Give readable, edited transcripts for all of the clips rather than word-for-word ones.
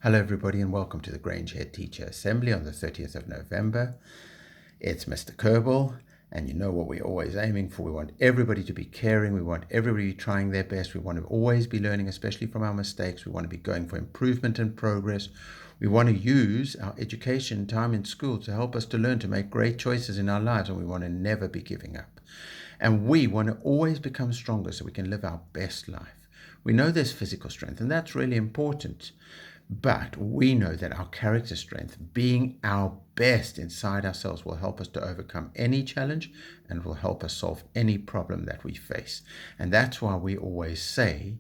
Hello everybody and welcome to the Grange Head Teacher Assembly on the 30th of November. It's Mr. Kerbel, and you know what we're always aiming for. We want everybody to be caring. We want everybody trying their best. We want to always be learning, especially from our mistakes. We want to be going for improvement and progress. We want to use our education time in school to help us to learn to make great choices in our lives, and we want to never be giving up. And we want to always become stronger so we can live our best life. We know there's physical strength, and that's really important. But we know that our character strength, being our best inside ourselves, will help us to overcome any challenge and will help us solve any problem that we face. And that's why we always say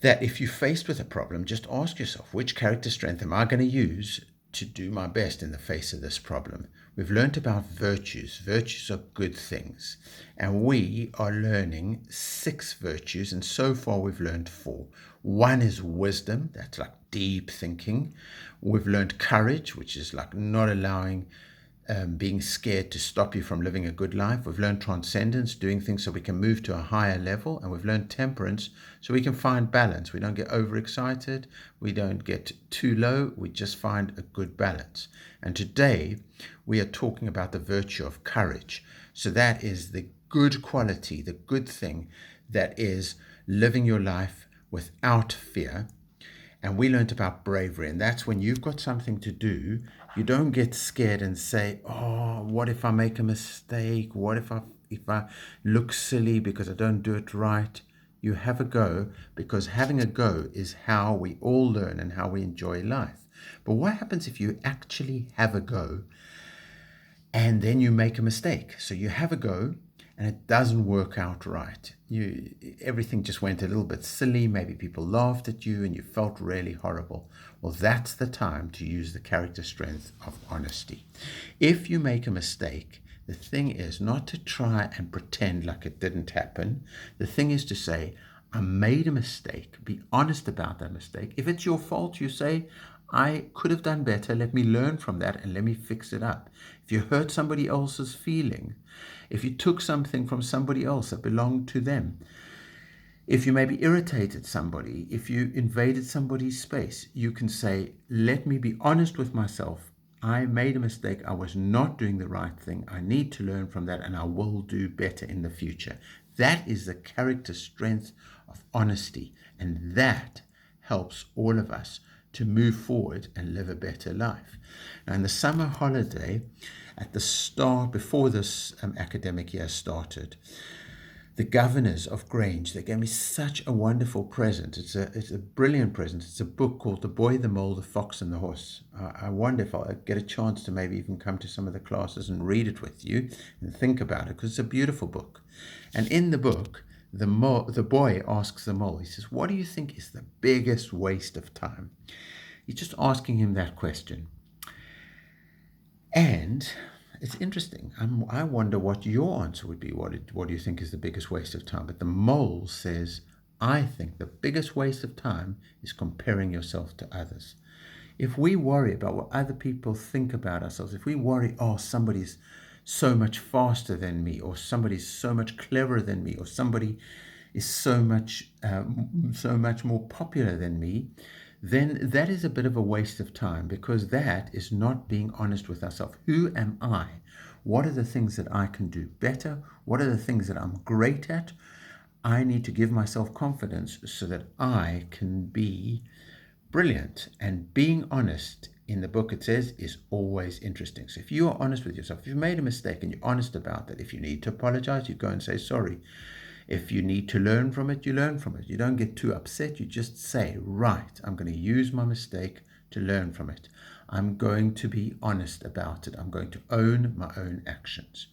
that if you're faced with a problem, just ask yourself, which character strength am I going to use to do my best in the face of this problem? We've learned about virtues. Virtues are good things. And we are learning 6 virtues, and so far we've learned 4. One is wisdom, that's like deep thinking. We've learned courage, which is like not allowing being scared to stop you from living a good life. We've learned transcendence, doing things so we can move to a higher level. And we've learned temperance so we can find balance. We don't get overexcited. We don't get too low. We just find a good balance. And today we are talking about the virtue of courage. So that is the good quality, the good thing that is living your life without fear. And we learned about bravery, and that's when you've got something to do, you don't get scared and say, oh, what if I make a mistake? What if I look silly because I don't do it right? You have a go, because having a go is how we all learn and how we enjoy life. But what happens if you actually have a go and then you make a mistake? So you have a go and it doesn't work out right. Everything just went a little bit silly. Maybe people laughed at you and you felt really horrible. Well, that's the time to use the character strength of honesty. If you make a mistake, the thing is not to try and pretend like it didn't happen. The thing is to say, I made a mistake. Be honest about that mistake. If it's your fault, you say, I could have done better. Let me learn from that and let me fix it up. If you hurt somebody else's feeling, if you took something from somebody else that belonged to them, if you maybe irritated somebody, if you invaded somebody's space, you can say, let me be honest with myself. I made a mistake. I was not doing the right thing. I need to learn from that and I will do better in the future. That is the character strength of honesty, and that helps all of us to move forward and live a better life. Now, in the summer holiday, at the start, before this academic year started, the governors of Grange, they gave me such a wonderful present. It's a brilliant present. It's a book called The Boy, the Mole, the Fox and the Horse. I wonder if I'll get a chance to maybe even come to some of the classes and read it with you and think about it, because it's a beautiful book. And in the book, the boy asks the mole, he says, what do you think is the biggest waste of time? He's just asking him that question. And it's interesting. I wonder what your answer would be. What do you think is the biggest waste of time? But the mole says, I think the biggest waste of time is comparing yourself to others. If we worry about what other people think about ourselves, if we worry, oh, somebody's so much faster than me, or somebody's so much cleverer than me, or somebody is so much more popular than me, then that is a bit of a waste of time, because that is not being honest with ourselves. Who am I? What are the things that I can do better? What are the things that I'm great at? I need to give myself confidence so that I can be brilliant. And being honest, in the book it says, is always interesting. So if you are honest with yourself, if you've made a mistake and you're honest about that, if you need to apologize, you go and say sorry. If you need to learn from it, you learn from it. You don't get too upset. You just say, right, I'm going to use my mistake to learn from it. I'm going to be honest about it. I'm going to own my own actions.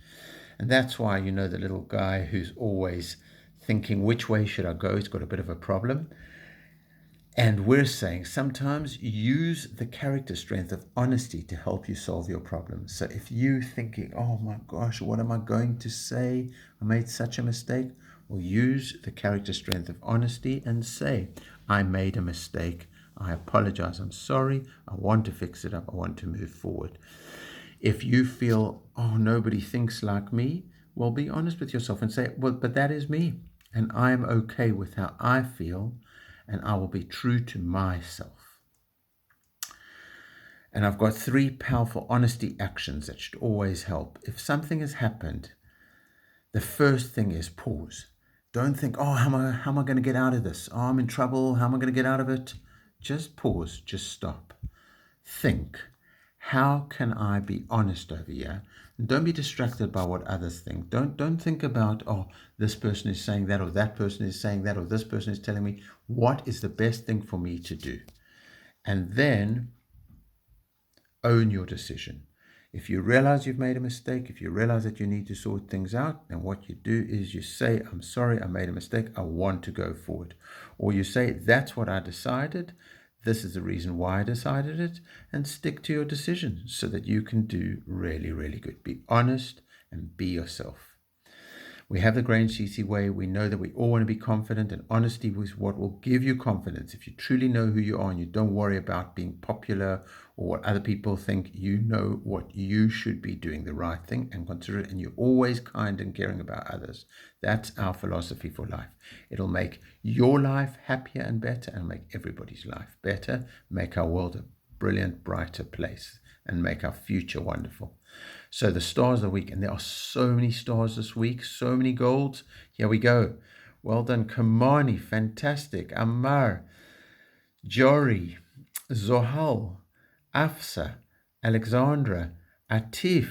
And that's why, you know, the little guy who's always thinking, which way should I go? He's got a bit of a problem. And we're saying sometimes use the character strength of honesty to help you solve your problems. So if you're thinking, oh my gosh, what am I going to say? I made such a mistake. Well, use the character strength of honesty and say, I made a mistake. I apologize. I'm sorry. I want to fix it up. I want to move forward. If you feel, oh, nobody thinks like me, well, be honest with yourself and say, well, but that is me. And I'm okay with how I feel. And I will be true to myself. And I've got 3 powerful honesty actions that should always help. If something has happened, the first thing is pause. Don't think, oh, how am I going to get out of this? Oh, I'm in trouble. How am I going to get out of it? Just pause. Just stop. Think, how can I be honest over here? And don't be distracted by what others think. Don't think about, oh, this person is saying that, or that person is saying that, or this person is telling me. What is the best thing for me to do? And then own your decision. If you realize you've made a mistake, if you realize that you need to sort things out, then what you do is you say, I'm sorry, I made a mistake, I want to go forward. Or you say, that's what I decided, this is the reason why I decided it, and stick to your decision so that you can do really, really good. Be honest and be yourself. We have the Grange CC way. We know that we all want to be confident, and honesty is what will give you confidence. If you truly know who you are and you don't worry about being popular or what other people think, you know what you should be doing, the right thing, and consider it, and you're always kind and caring about others. That's our philosophy for life. It'll make your life happier and better, and make everybody's life better, make our world a brilliant, brighter place, and make our future wonderful. So the stars of the week, and there are so many stars this week, so many golds. Here we go. Well done, Kamani, fantastic. Amar, Jori, Zohal, Afsa, Alexandra, Atif,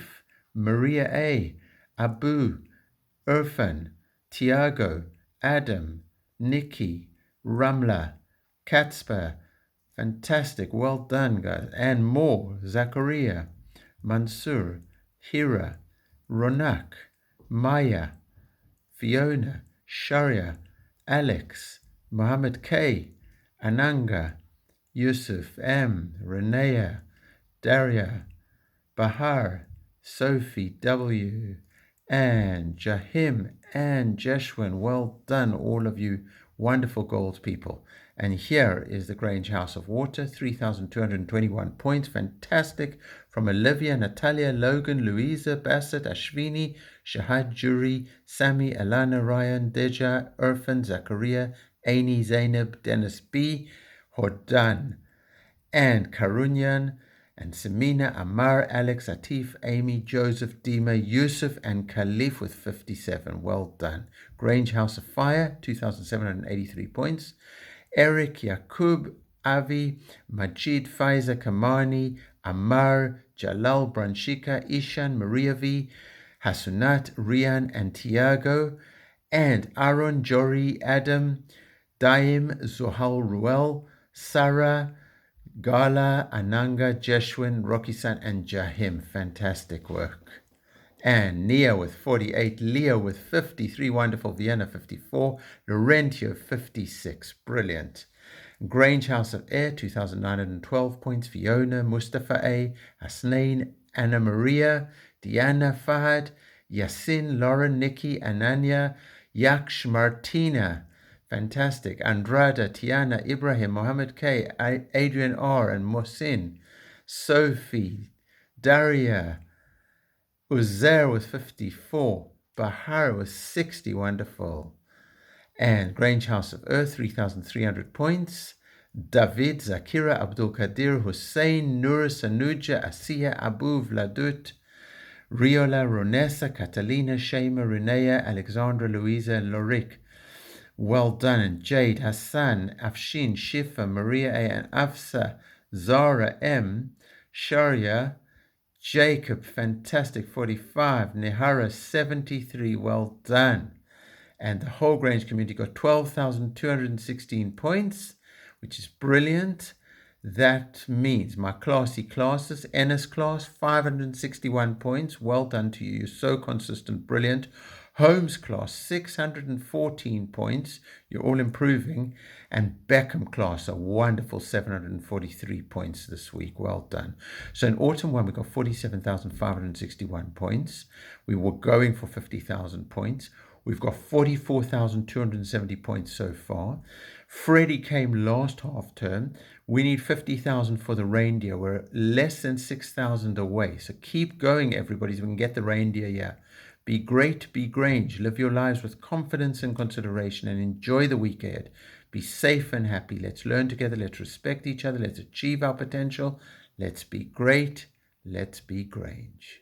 Maria A, Abu, Irfan, Tiago, Adam, Nikki, Ramla, Katspa, fantastic, well done, guys. And more, Zachariah, Mansur, Hira, Ronak, Maya, Fiona, Sharia, Alex, Mohammed K, Ananga, Yusuf M, Renea, Daria, Bahar, Sophie W, and Jahim and Jeshwin. Well done, all of you wonderful gold people. And here is the Grange House of Water, 3,221 points. Fantastic. From Olivia, Natalia, Logan, Louisa, Bassett, Ashvini, Shahad, Juri, Sami, Alana, Ryan, Deja, Irfan, Zachariah, Aini, Zainab, Dennis B, Hordan, and Karunyan, and Samina, Amar, Alex, Atif, Amy, Joseph, Dima, Yusuf, and Khalif with 57. Well done. Grange House of Fire, 2,783 points. Eric, Yakub, Avi, Majid, Faiza, Kamani, Amar, Jalal, Branshika, Ishan, Maria V, Hasunat, Rian, and Tiago, and Aaron, Jori, Adam, Daim, Zohal, Ruel, Sarah, Gala, Ananga, Jeshwin, Rocky-san, and Jahim. Fantastic work. And Nia with 48, Leo with 53, wonderful, Vienna 54, Laurentio 56, brilliant. Grange House of Air, 2,912 points, Fiona, Mustafa A, Hasnain, Anna Maria, Diana Fahad, Yasin, Lauren, Nikki, Ananya, Yaksh, Martina, fantastic, Andrada, Tiana, Ibrahim, Mohammed K, Adrian R, and Mohsin, Sophie, Daria, Uzair with 54, Bahar with 60, wonderful. And Grange House of Earth, 3,300 points. David, Zakira, Abdul Qadir, Hussein, Nur, Sanuja, Asiya, Abu, Vladut, Riola, Ronessa, Catalina, Shema, Renea, Alexandra, Louisa, and Lorik. Well done. And Jade, Hassan, Afshin, Shifa, Maria A, and Afsa, Zara M, Sharia, Jacob, fantastic, 45. Nehara, 73. Well done. And the whole Grange community got 12,216 points, which is brilliant. That means my classy classes, Ennis class, 561 points. Well done to you. You're so consistent, brilliant. Holmes class, 614 points. You're all improving. And Beckham class, a wonderful 743 points this week. Well done. So in autumn one, we got 47,561 points. We were going for 50,000 points. We've got 44,270 points so far. Freddie came last half term. We need 50,000 for the reindeer. We're less than 6,000 away. So keep going, everybody, so we can get the reindeer here. Be great, be Grange. Live your lives with confidence and consideration, and enjoy the week ahead. Be safe and happy. Let's learn together. Let's respect each other. Let's achieve our potential. Let's be great. Let's be Grange.